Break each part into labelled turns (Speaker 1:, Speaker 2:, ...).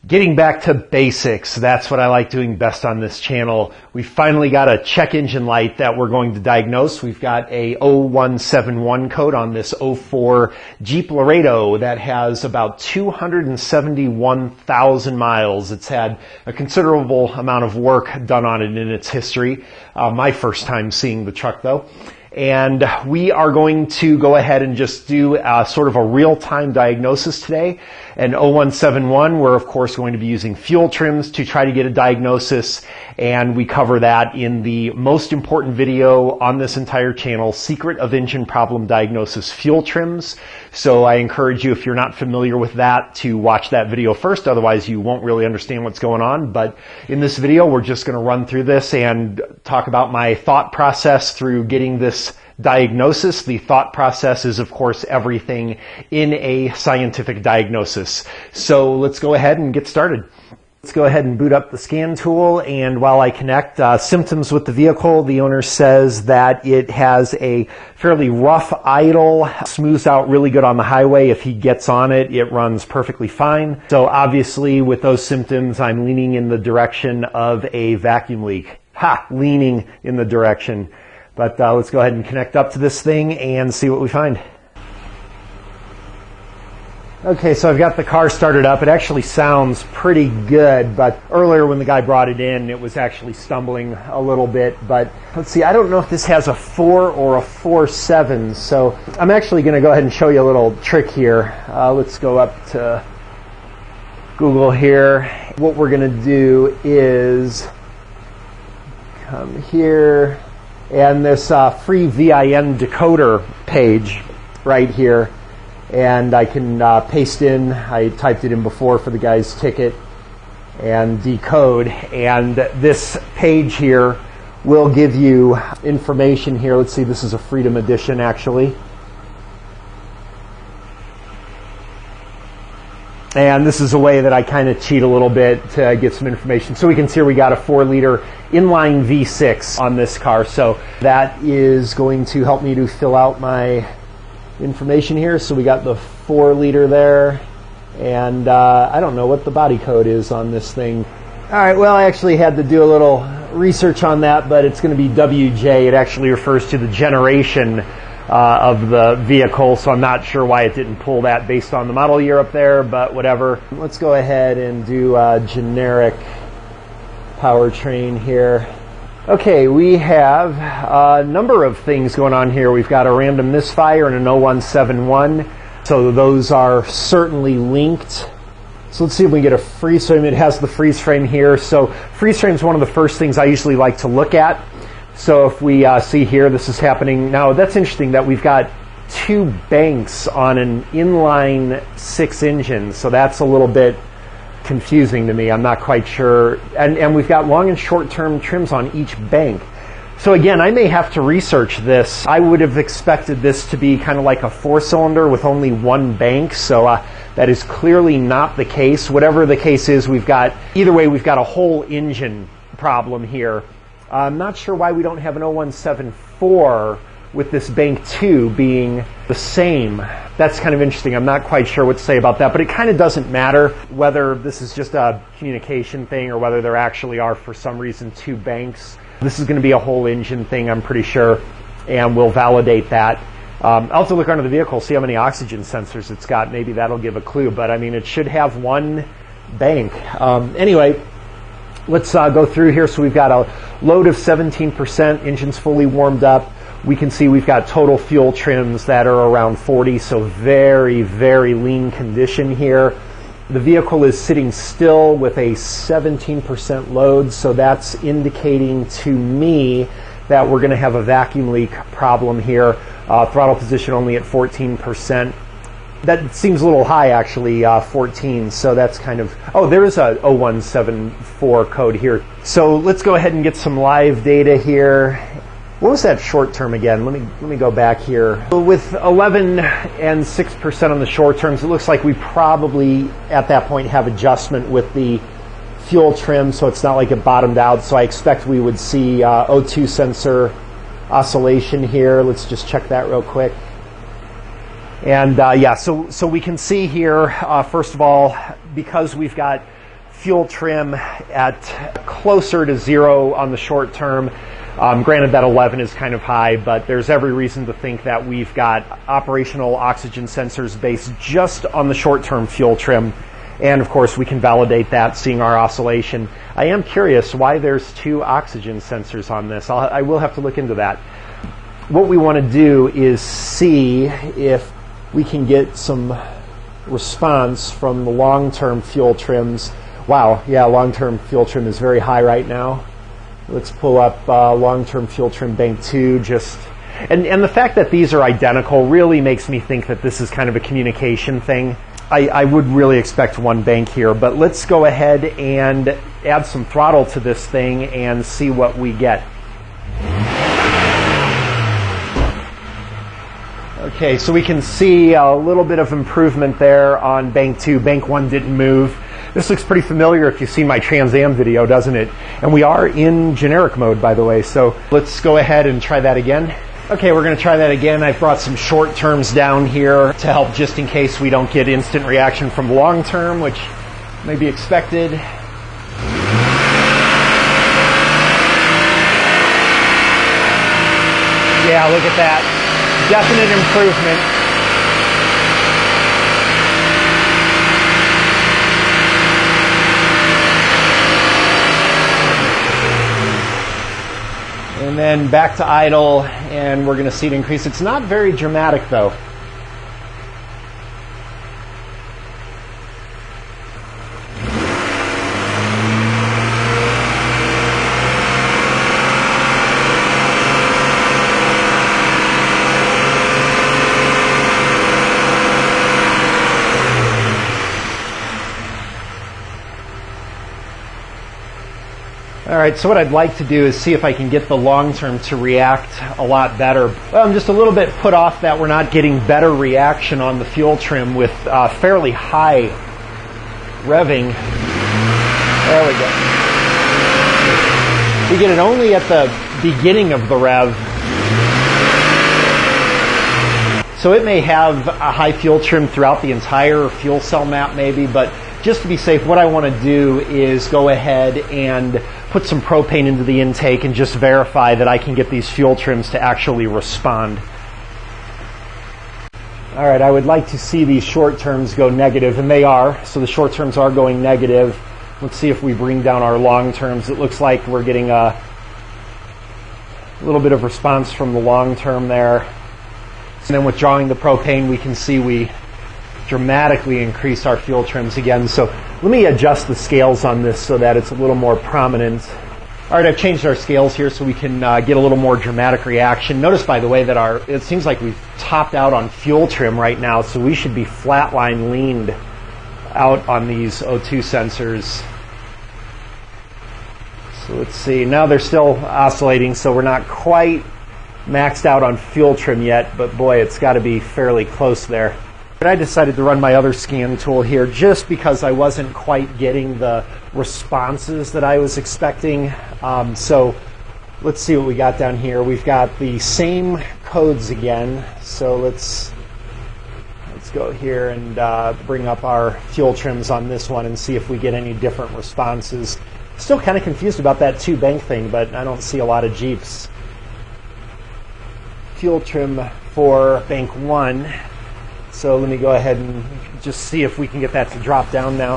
Speaker 1: Getting back to basics, that's what I like doing best on this channel. We finally got a check engine light that we're going to diagnose. We've got a 0171 code on this 04 Jeep Laredo that has about 271,000 miles. It's had a considerable amount of work done on it in its history. My first time seeing the truck though. And we are going to go ahead and just do sort of a real-time diagnosis today. And 0171, we're of course going to be using fuel trims to try to get a diagnosis. And we cover that in the most important video on this entire channel, Secret of Engine Problem Diagnosis Fuel Trims. So I encourage you, if you're not familiar with that, to watch that video first. Otherwise, you won't really understand what's going on. But in this video, we're just going to run through this and talk about my thought process through getting this diagnosis. The thought process is, of course, everything in a scientific diagnosis. So let's go ahead and get started. Let's go ahead and boot up the scan tool, and while I connect, symptoms with the vehicle, the owner says that it has a fairly rough idle, smooths out really good on the highway. If he gets on it, it runs perfectly fine. So obviously with those symptoms, I'm leaning in the direction of a vacuum leak. Leaning in the direction. But let's go ahead and connect up to this thing and see what we find. Okay, so I've got the car started up. It actually sounds pretty good, but earlier when the guy brought it in, it was actually stumbling a little bit. But let's see, I don't know if this has a 4 or a 4.7, so I'm actually going to go ahead and show you a little trick here. Let's go up to Google here. What we're going to do is come here, and this free VIN decoder page right here. And I can paste in, I typed it in before for the guy's ticket, and decode. And this page here will give you information here. Let's see, this is a Freedom Edition actually. And this is a way that I kind of cheat a little bit to get some information. So we can see here we got a 4-liter inline V6 on this car. So that is going to help me to fill out my information here. So we got the 4-liter there, and I don't know what the body code is on this thing. All right, well, I actually had to do a little research on that, but it's going to be WJ. It actually refers to the generation of the vehicle, so I'm not sure why it didn't pull that based on the model year up there, but whatever. Let's go ahead and do generic powertrain here. Okay, we have a number of things going on here. We've got a random Misfire and an 0171. So those are certainly linked. So let's see if we can get a freeze frame. It has the freeze frame here. So freeze frame is one of the first things I usually like to look at. So if we see here, this is happening. Now that's interesting that we've got 2 banks on an inline 6 engine. So that's a little bit confusing to me. I'm not quite sure. And we've got long and short term trims on each bank. So again, I may have to research this. I would have expected this to be kind of like a 4-cylinder with only 1 bank. So that is clearly not the case. Whatever the case is, either way, we've got a whole engine problem here. I'm not sure why we don't have an 0174 with this bank 2 being the same. That's kind of interesting. I'm not quite sure what to say about that, but it kind of doesn't matter whether this is just a communication thing or whether there actually are, for some reason, 2 banks. This is going to be a whole engine thing, I'm pretty sure, and we'll validate that. I'll have to look under the vehicle, see how many oxygen sensors it's got. Maybe that'll give a clue, but I mean, it should have 1 bank. Anyway, let's go through here. So we've got a load of 17%, engine's fully warmed up. We can see we've got total fuel trims that are around 40, so very, very lean condition here. The vehicle is sitting still with a 17% load, so that's indicating to me that we're going to have a vacuum leak problem here. Throttle position only at 14%. That seems a little high, actually, 14, so that's kind of... Oh, there is a 0174 code here. So let's go ahead and get some live data here. What was that short term again? Let me go back here. With 11 and 6% on the short terms, it looks like we probably at that point have adjustment with the fuel trim, so it's not like it bottomed out. So I expect we would see O2 sensor oscillation here. Let's just check that real quick. And yeah, so we can see here, first of all, because we've got fuel trim at closer to 0 on the short term. Granted that 11 is kind of high, but there's every reason to think that we've got operational oxygen sensors based just on the short-term fuel trim. And of course we can validate that seeing our oscillation. I am curious why there's 2 oxygen sensors on this. I will have to look into that. What we want to do is see if we can get some response from the long-term fuel trims. Wow, yeah, long-term fuel trim is very high right now. Let's pull up long-term fuel trim bank 2. And the fact that these are identical really makes me think that this is kind of a communication thing. I would really expect one bank here, but let's go ahead and add some throttle to this thing and see what we get. Okay, so we can see a little bit of improvement there on bank 2. Bank 1 didn't move. This looks pretty familiar if you've seen my Trans Am video, doesn't it? And we are in generic mode, by the way, so let's go ahead and try that again. Okay, we're going to try that again. I've brought some short terms down here to help just in case we don't get instant reaction from long term, which may be expected. Yeah, look at that. Definite improvement. And then back to idle, and we're going to see it increase. It's not very dramatic though. All right, so what I'd like to do is see if I can get the long term to react a lot better. Well, I'm just a little bit put off that we're not getting better reaction on the fuel trim with fairly high revving. There we go. We get it only at the beginning of the rev. So it may have a high fuel trim throughout the entire fuel cell map maybe, but just to be safe, what I want to do is go ahead and put some propane into the intake and just verify that I can get these fuel trims to actually respond. All right, I would like to see these short terms go negative, and they are. So the short terms are going negative. Let's see if we bring down our long terms. It looks like we're getting a little bit of response from the long term there. And then withdrawing the propane, we can see we dramatically increase our fuel trims again. So let me adjust the scales on this so that it's a little more prominent. All right, I've changed our scales here so we can get a little more dramatic reaction. Notice, by the way, that it seems like we've topped out on fuel trim right now, so we should be flatline leaned out on these O2 sensors. So let's see, now they're still oscillating, so we're not quite maxed out on fuel trim yet, but boy, it's got to be fairly close there. But I decided to run my other scan tool here just because I wasn't quite getting the responses that I was expecting. So let's see what we got down here. We've got the same codes again. So let's go here and bring up our fuel trims on this one and see if we get any different responses. Still kind of confused about that 2 bank thing, but I don't see a lot of Jeeps. Fuel trim for bank 1. So let me go ahead and just see if we can get that to drop down now.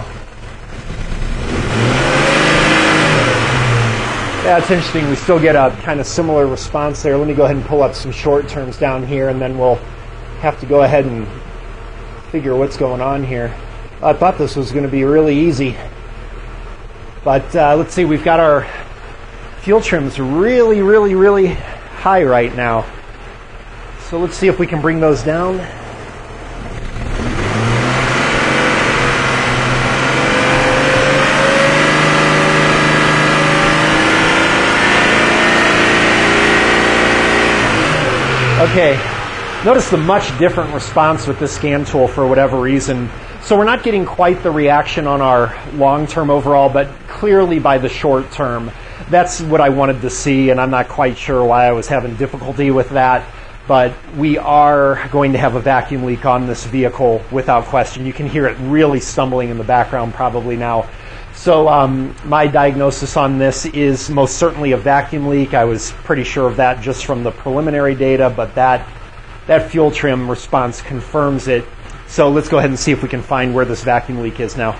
Speaker 1: Yeah, it's interesting. We still get a kind of similar response there. Let me go ahead and pull up some short terms down here, and then we'll have to go ahead and figure what's going on here. I thought this was going to be really easy. But let's see. We've got our fuel trims really, really, really high right now. So let's see if we can bring those down. Okay, notice the much different response with this scan tool for whatever reason. So we're not getting quite the reaction on our long-term overall, but clearly by the short term. That's what I wanted to see, and I'm not quite sure why I was having difficulty with that. But we are going to have a vacuum leak on this vehicle without question. You can hear it really stumbling in the background probably now. So my diagnosis on this is most certainly a vacuum leak. I was pretty sure of that just from the preliminary data, but that fuel trim response confirms it. So let's go ahead and see if we can find where this vacuum leak is now.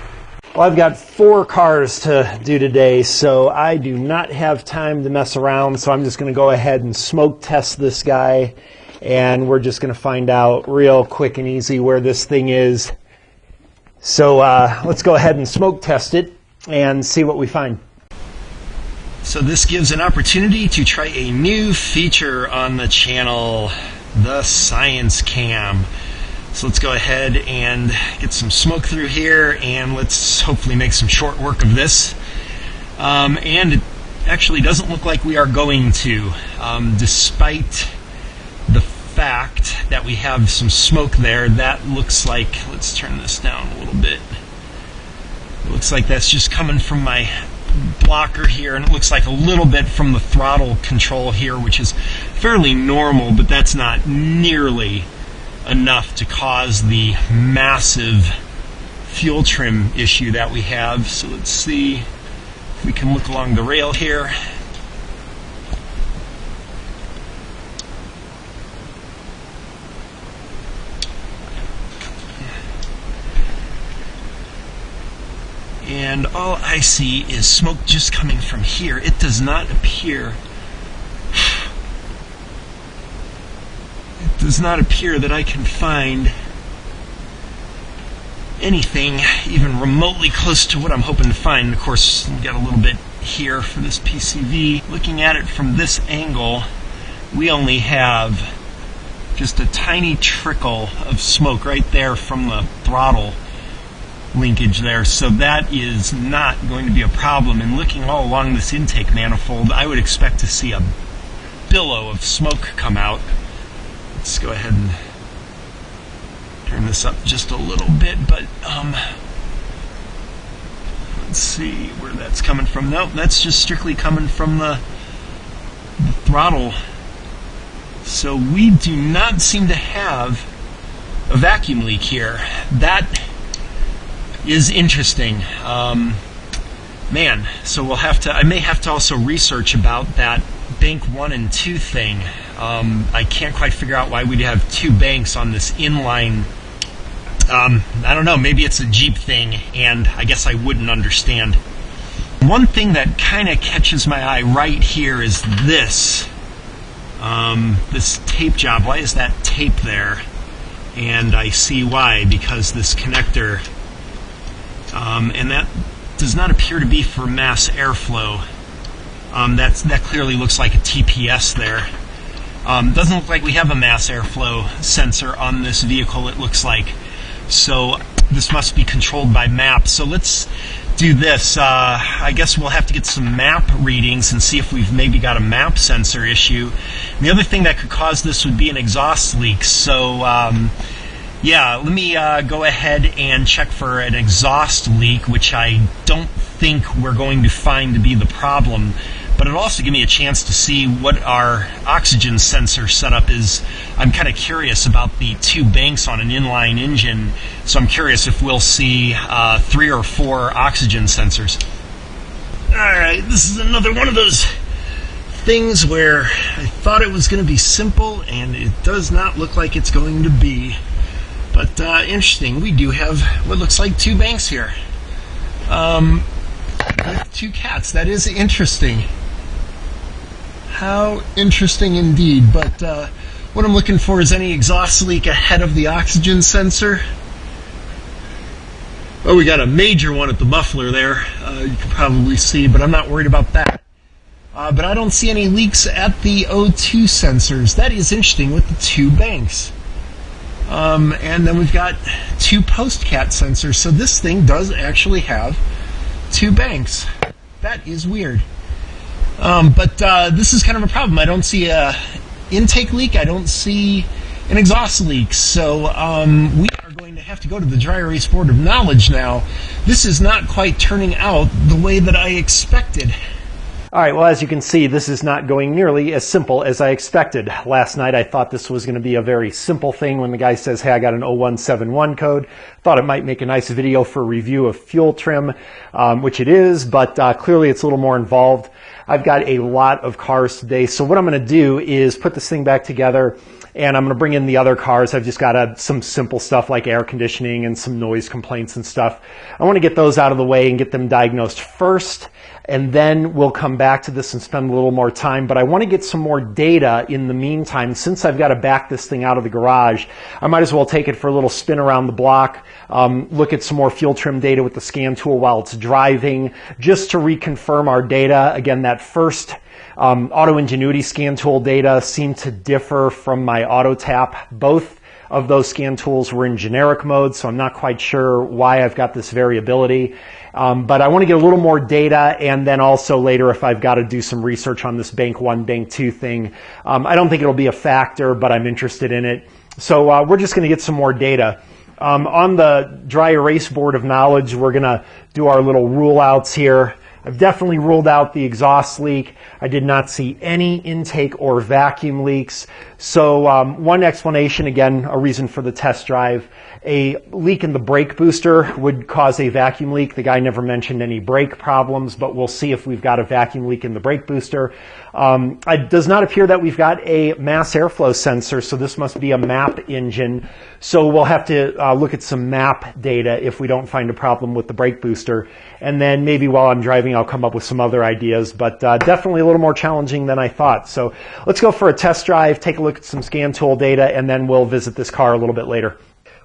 Speaker 1: Well, I've got 4 cars to do today, so I do not have time to mess around, so I'm just going to go ahead and smoke test this guy, and we're just going to find out real quick and easy where this thing is. So let's go ahead and smoke test it and see what we find.
Speaker 2: So this gives an opportunity to try a new feature on the channel, the Science Cam. So let's go ahead and get some smoke through here, and let's hopefully make some short work of this. And it actually doesn't look like we are going to, despite the fact that we have some smoke there. That looks like, let's turn this down a little bit. It looks like that's just coming from my blocker here, and it looks like a little bit from the throttle control here, which is fairly normal, but that's not nearly enough to cause the massive fuel trim issue that we have. So let's see if we can look along the rail here. And all I see is smoke just coming from here. It does not appear that I can find anything even remotely close to what I'm hoping to find. And of course, we've got a little bit here for this PCV. Looking at it from this angle, we only have just a tiny trickle of smoke right there from the throttle linkage there, so that is not going to be a problem. And looking all along this intake manifold, I would expect to see a billow of smoke come out. Let's go ahead and turn this up just a little bit, but let's see where that's coming from. No, that's just strictly coming from the throttle. So we do not seem to have a vacuum leak here. That is interesting. Man, so we'll have to, I may have to also research about that bank 1 and 2 thing. I can't quite figure out why we'd have 2 banks on this inline. I don't know, maybe it's a Jeep thing, and I guess I wouldn't understand. One thing that kind of catches my eye right here is this. This tape job. Why is that tape there? And I see why, because this connector, and that does not appear to be for mass airflow. That clearly looks like a TPS there. Doesn't look like we have a mass airflow sensor on this vehicle, it looks like. So this must be controlled by map. So let's do this. I guess we'll have to get some map readings and see if we've maybe got a map sensor issue. And the other thing that could cause this would be an exhaust leak. So yeah, let me go ahead and check for an exhaust leak, which I don't think we're going to find to be the problem. But it'll also give me a chance to see what our oxygen sensor setup is. I'm kind of curious about the 2 banks on an inline engine, so I'm curious if we'll see 3 or 4 oxygen sensors. Alright, this is another one of those things where I thought it was going to be simple, and it does not look like it's going to be. But interesting, we do have what looks like 2 banks here. With 2 cats, that is interesting. How interesting indeed. But what I'm looking for is any exhaust leak ahead of the oxygen sensor. Oh, we got a major one at the muffler there. You can probably see, but I'm not worried about that. But I don't see any leaks at the O2 sensors. That is interesting with the 2 banks. And then we've got 2 post-cat sensors. So this thing does actually have 2 banks. That is weird. But this is kind of a problem. I don't see a intake leak. I don't see an exhaust leak. So we are going to have to go to the Dry Erase Board of Knowledge now. This is not quite turning out the way that I expected.
Speaker 1: All right, well, as you can see, this is not going nearly as simple as I expected. Last night, I thought this was going to be a very simple thing when the guy says, hey, I got an 0171 code. Thought it might make a nice video for review of fuel trim, which it is, but clearly it's a little more involved. I've got a lot of cars today, so what I'm going to do is put this thing back together, and I'm going to bring in the other cars. I've just got some simple stuff like air conditioning and some noise complaints and stuff. I want to get those out of the way and get them diagnosed first, and then we'll come back to this and spend a little more time. But I want to get some more data in the meantime. Since I've got to back this thing out of the garage, I might as well take it for a little spin around the block, look at some more fuel trim data with the scan tool while it's driving, just to reconfirm our data. Again, that first Auto Ingenuity scan tool data seemed to differ from my auto tap. Both of those scan tools were in generic mode, so I'm not quite sure why I've got this variability. But I want to get a little more data, and then also later if I've got to do some research on this bank 1, bank 2 thing. I don't think it'll be a factor, but I'm interested in it. So we're just going to get some more data. On the dry erase board of knowledge, we're going to do our little rule outs here. I've definitely ruled out the exhaust leak. I did not see any intake or vacuum leaks. So one explanation, again, a reason for the test drive, a leak in the brake booster would cause a vacuum leak. The guy never mentioned any brake problems, but we'll see if we've got a vacuum leak in the brake booster. It does not appear that we've got a mass airflow sensor, so this must be a MAP engine. So we'll have to look at some MAP data if we don't find a problem with the brake booster. And then maybe while I'm driving, I'll come up with some other ideas, but definitely a little more challenging than I thought. So let's go for a test drive, take a look at some scan tool data, and then we'll visit this car a little bit later.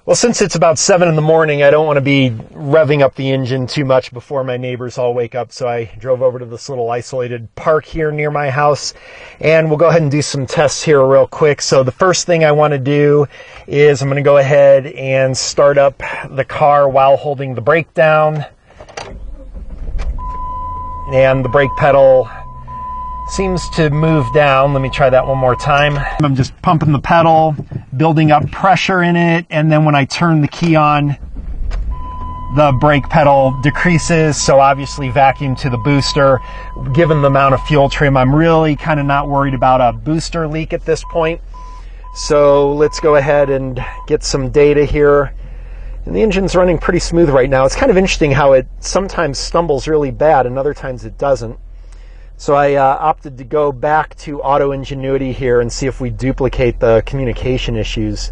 Speaker 1: Well, since it's about 7 in the morning, I don't want to be revving up the engine too much before my neighbors all wake up. So I drove over to this little isolated park here near my house, and we'll go ahead and do some tests here real quick. So the first thing I want to do is I'm going to go ahead and start up the car while holding the brake down. And the brake pedal seems to move down. Let me try that one more time. I'm just pumping the pedal, building up pressure in it, and then when I turn the key on, the brake pedal decreases, so obviously vacuum to the booster. Given the amount of fuel trim, I'm really kind of not worried about a booster leak at this point. So let's go ahead and get some data here. And the engine's running pretty smooth right now. It's kind of interesting how it sometimes stumbles really bad and other times it doesn't. So I opted to go back to Auto Ingenuity here and see if we duplicate the communication issues.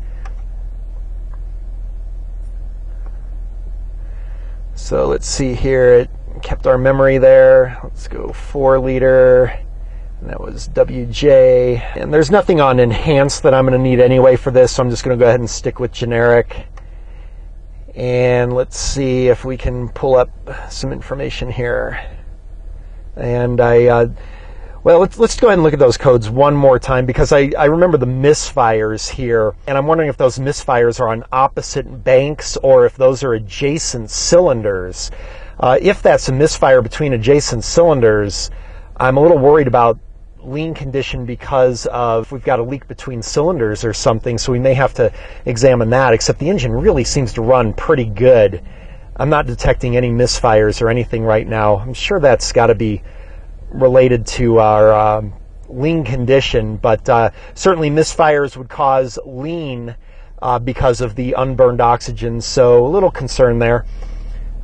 Speaker 1: So let's see here, it kept our memory there. Let's go 4 liter, and that was WJ. And there's nothing on enhanced that I'm going to need anyway for this, so I'm just going to go ahead and stick with generic. And let's see if we can pull up some information here. And well, let's go ahead and look at those codes one more time, because I remember the misfires here, and I'm wondering if those misfires are on opposite banks or if those are adjacent cylinders. If that's a misfire between adjacent cylinders, I'm a little worried about lean condition because of we've got a leak between cylinders or something, so we may have to examine that, except the engine really seems to run pretty good. I'm not detecting any misfires or anything right now. I'm sure that's got to be related to our lean condition, but certainly misfires would cause lean because of the unburned oxygen, so a little concern there.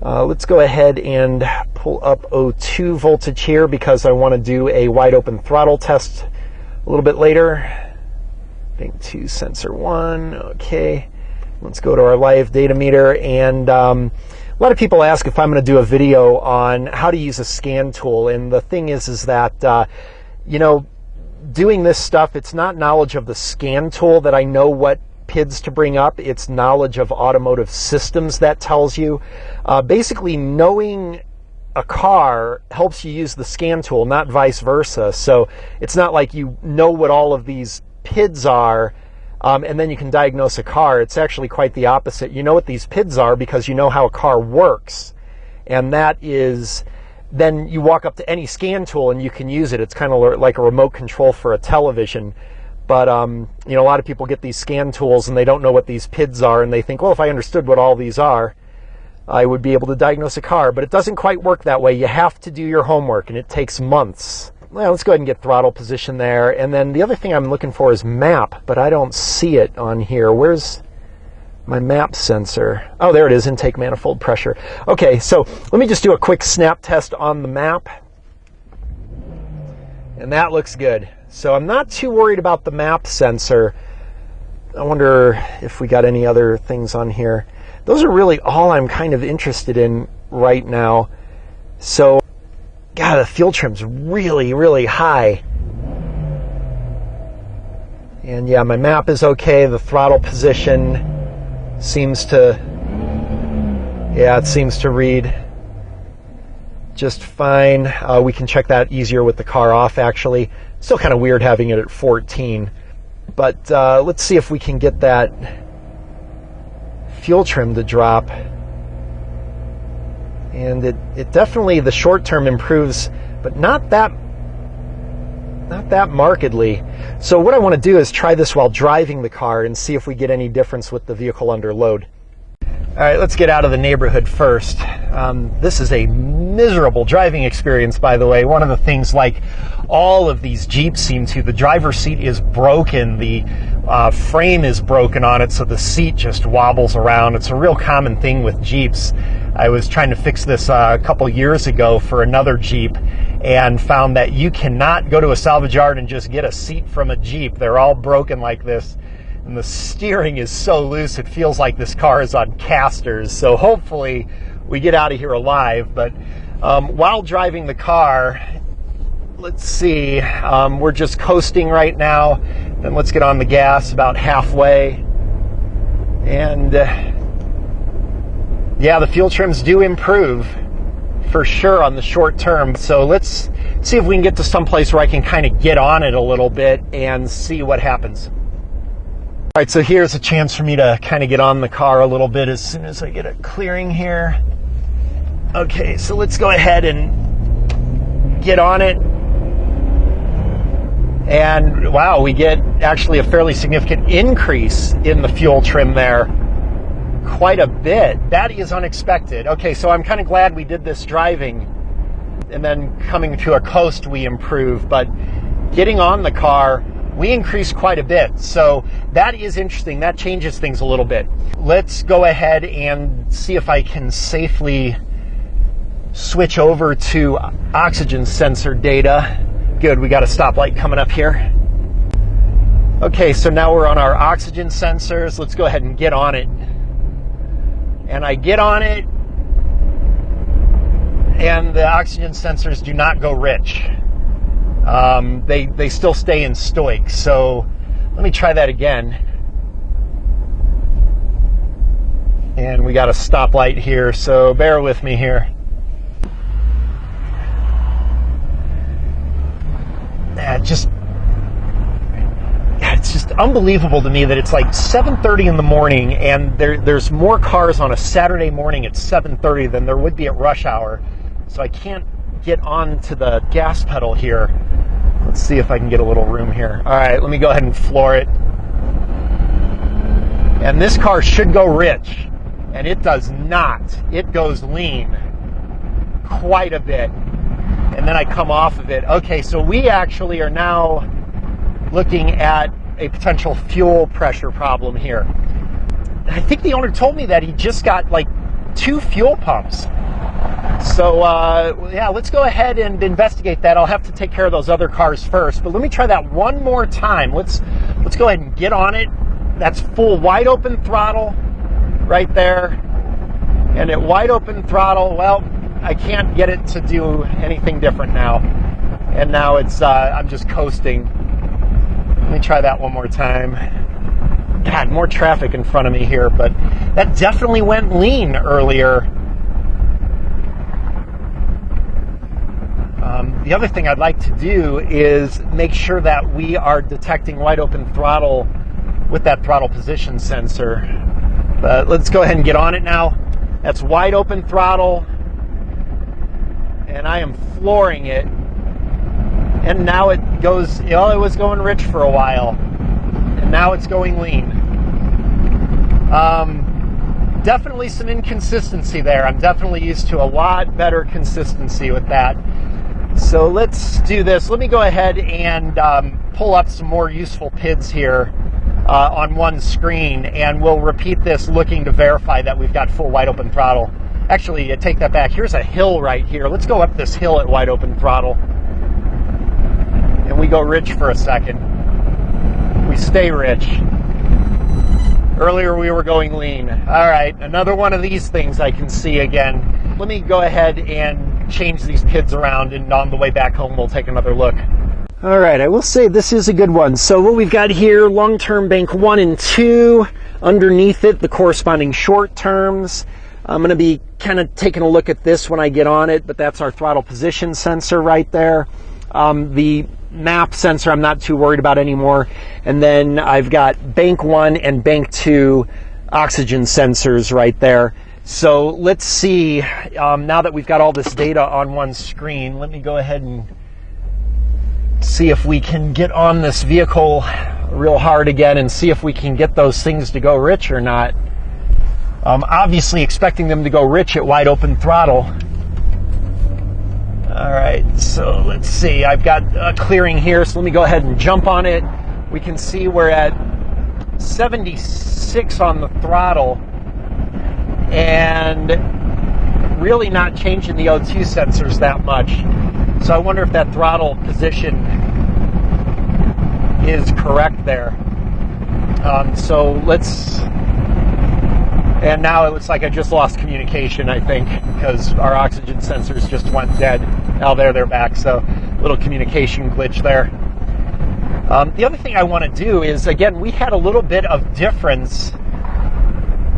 Speaker 1: Let's go ahead and pull up O2 voltage here because I want to do a wide open throttle test a little bit later. Bank 2 sensor 1, okay. Let's go to our live data meter, and a lot of people ask if I'm going to do a video on how to use a scan tool, and the thing is that, you know, doing this stuff, it's not knowledge of the scan tool that I know what PIDs to bring up, it's knowledge of automotive systems that tells you. Basically, knowing a car helps you use the scan tool, not vice versa. So it's not like you know what all of these PIDs are, and then you can diagnose a car. It's actually quite the opposite. You know what these PIDs are because you know how a car works. And that is, then you walk up to any scan tool and you can use it. It's kind of like a remote control for a television. But, you know, a lot of people get these scan tools and they don't know what these PIDs are, and they think, well, if I understood what all these are, I would be able to diagnose a car, but it doesn't quite work that way. You have to do your homework, and it takes months. Well, let's go ahead and get throttle position there. And then the other thing I'm looking for is map, but I don't see it on here. Where's my map sensor? Oh, there it is, intake manifold pressure. Okay, so let me just do a quick snap test on the map. And that looks good. So I'm not too worried about the map sensor. I wonder if we got any other things on here. Those are really all I'm kind of interested in right now. So, God, the fuel trim's really, really high. And yeah, my map is okay. The throttle position seems to, yeah, it seems to read just fine. We can check that easier with the car off, actually. Still kind of weird having it at 14. But let's see if we can get that fuel trim to drop. And it definitely, the short term improves, but not that markedly. So what I want to do is try this while driving the car and see if we get any difference with the vehicle under load. All right, let's get out of the neighborhood first. This is a miserable driving experience, by the way. One of the things, like all of these Jeeps seem to, the driver's seat is broken, the frame is broken on it, so the seat just wobbles around. It's a real common thing with Jeeps. I was trying to fix this a couple years ago for another Jeep and found that you cannot go to a salvage yard and just get a seat from a Jeep. They're all broken like this. And the steering is so loose, it feels like this car is on casters. So hopefully we get out of here alive. But while driving the car, let's see, we're just coasting right now. Then let's get on the gas about halfway. And yeah, the fuel trims do improve for sure on the short term. So let's see if we can get to some place where I can kind of get on it a little bit and see what happens. All right, so here's a chance for me to kind of get on the car a little bit as soon as I get a clearing here. Okay, so let's go ahead and get on it. And wow, we get actually a fairly significant increase in the fuel trim there. Quite a bit. That is unexpected. Okay, so I'm kind of glad we did this driving, and then coming to a coast we improve, but getting on the car, we increased quite a bit. So that is interesting. That changes things a little bit. Let's go ahead and see if I can safely switch over to oxygen sensor data. Good, we got a stoplight coming up here. Okay, so now we're on our oxygen sensors. Let's go ahead and get on it. And I get on it, and the oxygen sensors do not go rich. They still stay in stoic. So let me try that again. And we got a stoplight here, so bear with me here. It's just unbelievable to me that it's like 7:30 in the morning, and there's more cars on a Saturday morning at 7:30 than there would be at rush hour. So I can't get onto the gas pedal here. Let's see if I can get a little room here. All right, let me go ahead and floor it. And this car should go rich, and it does not. It goes lean quite a bit. And then I come off of it. Okay, so we actually are now looking at a potential fuel pressure problem here. I think the owner told me that he just got like 2 fuel pumps. So yeah, let's go ahead and investigate that. I'll have to take care of those other cars first, but let me try that one more time. Let's go ahead and get on it. That's full wide open throttle right there. And at wide open throttle, well, I can't get it to do anything different now. And now it's I'm just coasting. Let me try that one more time. God, more traffic in front of me here, but that definitely went lean earlier. The other thing I'd like to do is make sure that we are detecting wide open throttle with that throttle position sensor. But let's go ahead and get on it now. That's wide open throttle, and I am flooring it. And now it goes, it was going rich for a while, and now it's going lean. definitely some inconsistency there. I'm definitely used to a lot better consistency with that. So let's do this. Let me go ahead and pull up some more useful PIDs here on one screen, and we'll repeat this looking to verify that we've got full wide open throttle. Actually, take that back. Here's a hill right here. Let's go up this hill at wide open throttle. And we go rich for a second. We stay rich. Earlier we were going lean. All right, another one of these things I can see again. Let me go ahead and change these PIDs around, and on the way back home we'll take another look. All right, I will say this is a good one. So what we've got here, long-term bank 1 and 2. Underneath it, the corresponding short terms. I'm going to be kind of taking a look at this when I get on it, but that's our throttle position sensor right there. The map sensor I'm not too worried about anymore. And then I've got bank 1 and bank 2 oxygen sensors right there. So let's see, now that we've got all this data on one screen, let me go ahead and see if we can get on this vehicle real hard again and see if we can get those things to go rich or not. Obviously expecting them to go rich at wide open throttle. All right, so let's see. I've got a clearing here, so let me go ahead and jump on it. We can see we're at 76 on the throttle and really not changing the O2 sensors that much. So I wonder if that throttle position is correct there. So let's... And now it looks like I just lost communication, I think, because our oxygen sensors just went dead. Now they're back, so little communication glitch there. The other thing I want to do is, again, we had a little bit of difference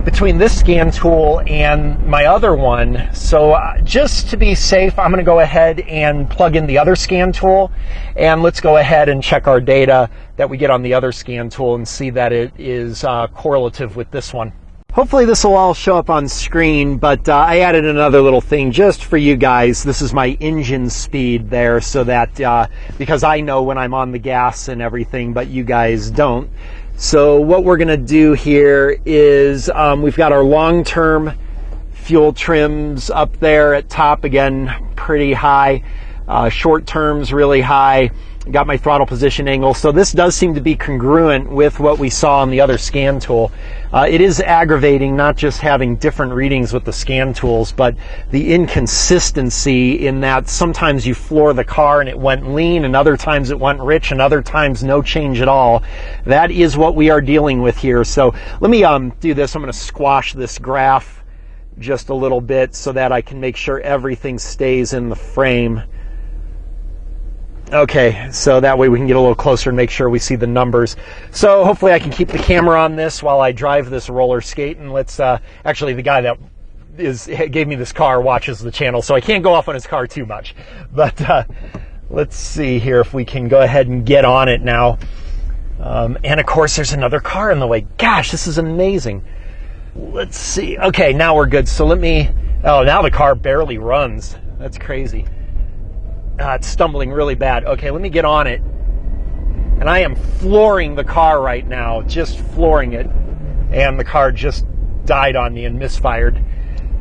Speaker 1: between this scan tool and my other one. So just to be safe, I'm going to go ahead and plug in the other scan tool, and let's go ahead and check our data that we get on the other scan tool and see that it is correlative with this one. Hopefully this will all show up on screen, but I added another little thing just for you guys. This is my engine speed there, so that because I know when I'm on the gas and everything, but you guys don't. So what we're going to do here is we've got our long-term fuel trims up there at top, again, pretty high. Short terms, really high. Got my throttle position angle. So this does seem to be congruent with what we saw on the other scan tool. It is aggravating not just having different readings with the scan tools, but the inconsistency in that sometimes you floor the car and it went lean, and other times it went rich, and other times no change at all. That is what we are dealing with here. So let me do this. I'm going to squash this graph just a little bit so that I can make sure everything stays in the frame. Okay, so that way we can get a little closer and make sure we see the numbers. So hopefully I can keep the camera on this while I drive this roller skate. And let's, actually the guy that gave me this car watches the channel, so I can't go off on his car too much. But let's see here if we can go ahead and get on it now. And of course there's another car in the way. Gosh, this is amazing. Let's see. Okay, now we're good. So let me, oh, now the car barely runs. That's crazy. It's stumbling really bad. Okay, let me get on it. And I am flooring the car right now, just flooring it. And the car just died on me and misfired.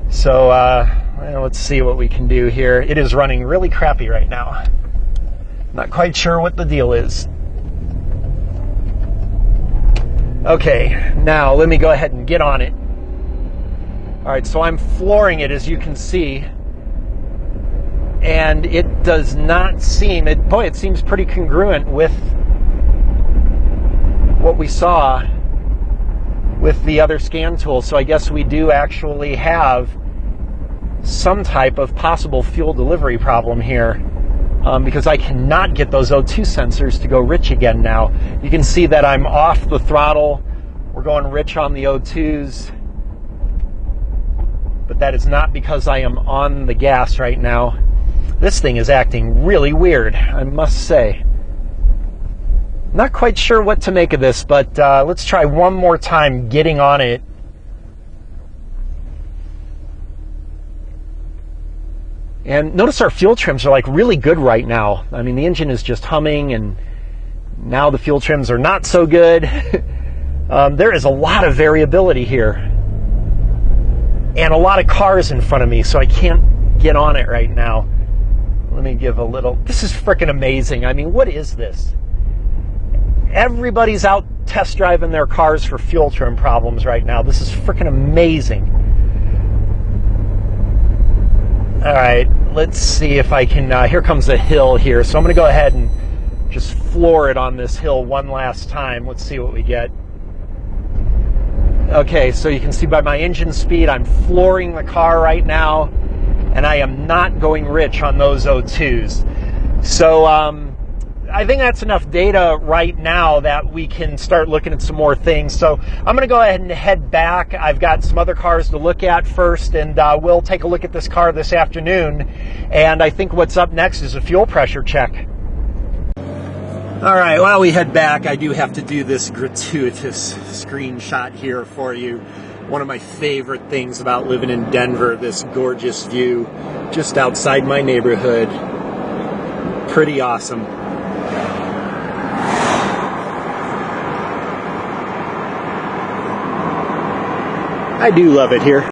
Speaker 1: So well, let's see what we can do here. It is running really crappy right now. Not quite sure what the deal is. Okay, now let me go ahead and get on it. All right, so I'm flooring it, as you can see. And it does not seem, it seems pretty congruent with what we saw with the other scan tool. So I guess we do actually have some type of possible fuel delivery problem here, because I cannot get those O2 sensors to go rich again now. You can see that I'm off the throttle. We're going rich on the O2s. But that is not because I am on the gas right now. This thing is acting really weird, I must say. Not quite sure what to make of this, but let's try one more time getting on it. And notice our fuel trims are like really good right now. I mean, the engine is just humming, and now the fuel trims are not so good. There is a lot of variability here. and a lot of cars in front of me, so I can't get on it right now. Let me give a little. This is freaking amazing. I mean, what is this? Everybody's out test driving their cars for fuel trim problems right now. This is freaking amazing. All right, let's see if I can. Here comes a hill here, so I'm going to go ahead and just floor it on this hill one last time. Let's see what we get. Okay, so you can see by my engine speed, I'm flooring the car right now, and I am not going rich on those O2s. So I think that's enough data right now that we can start looking at some more things. So I'm going to go ahead and head back. I've got some other cars to look at first, and we'll take a look at this car this afternoon. And I think what's up next is a fuel pressure check. All right, while we head back, I do have to do this gratuitous screenshot here for you. One of my favorite things about living in Denver, this gorgeous view just outside my neighborhood. Pretty awesome. I do love it here.